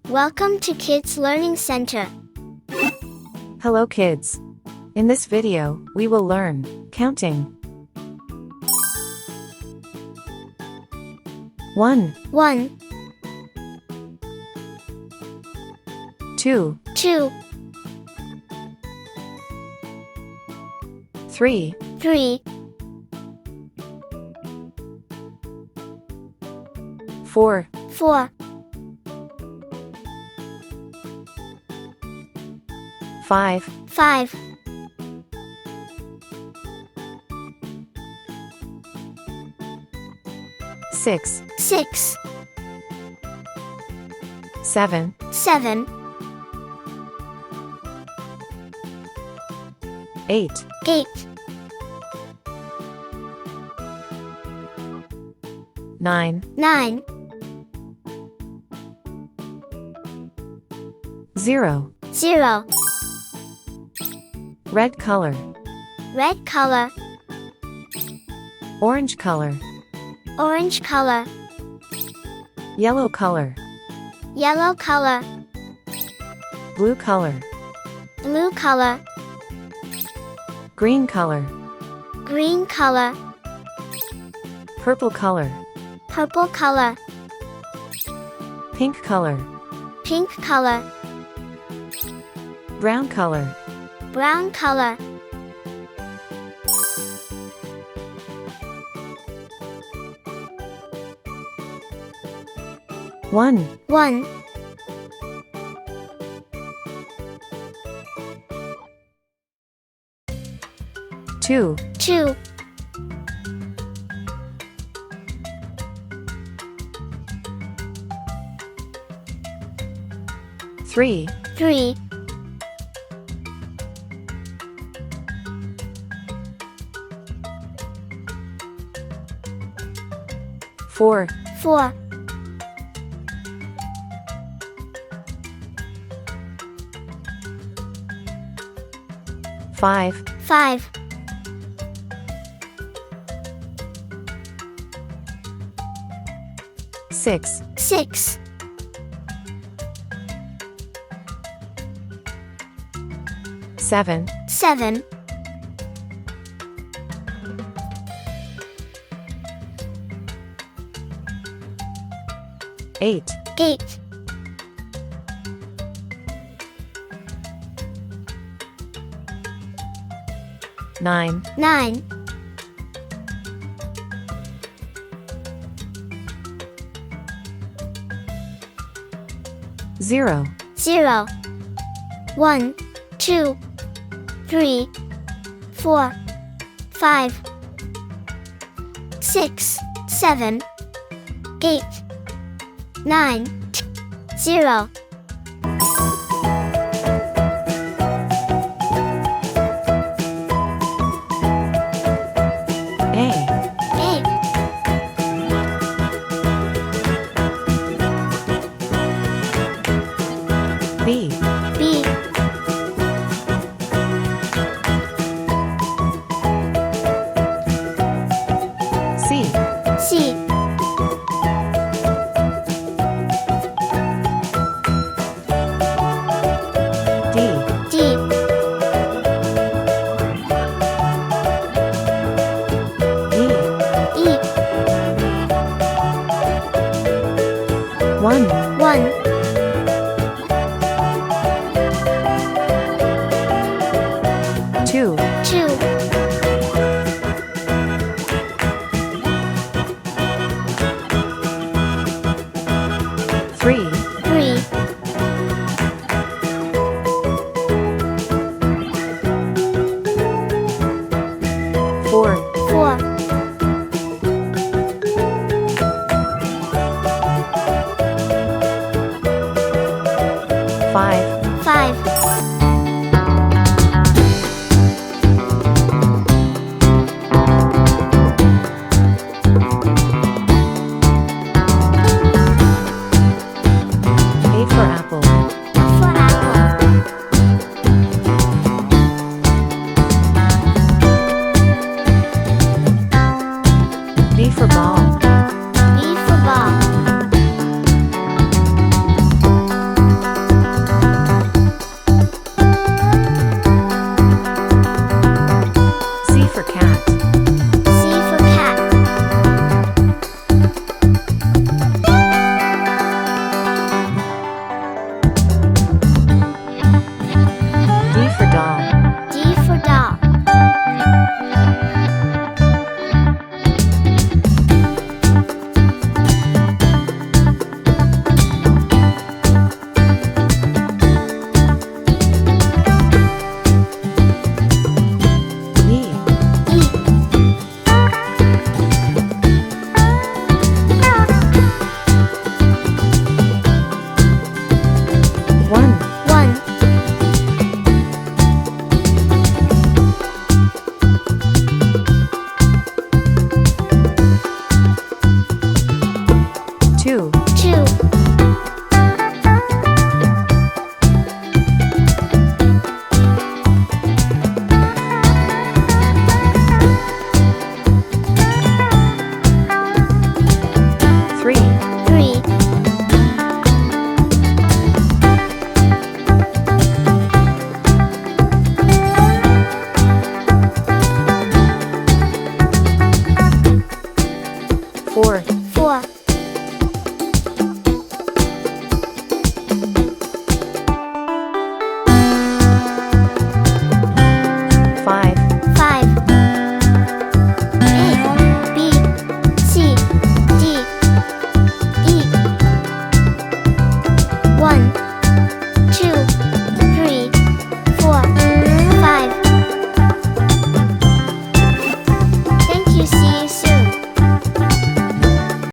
Welcome to Kids Learning Center. Hello kids. In this video, we will learn counting. 1, 1, 2, 2, 3, 3, 4, 4, 5, 5, 6, 6, 7, 7, 8, 8, 9, 9, 0. 0. Red color, Red color, orange color, orange color, yellow color, yellow color, blue color, blue color, green color, green color, purple color, purple color, pink color, pink color, brown color. brown color. One, 1, 2, 2, 3, 3, 4, 4, 5, 5, 6, 6, 7, 7, 8, 8, 9, 9, 0. 0, 1, 2, 3, 4, 5, 6, 7, 8, 9, 0. A, A, B, B, C, C, D, D, E, E, 1, 1, 2, 2, 3, 3, 4, 4, 5, 5,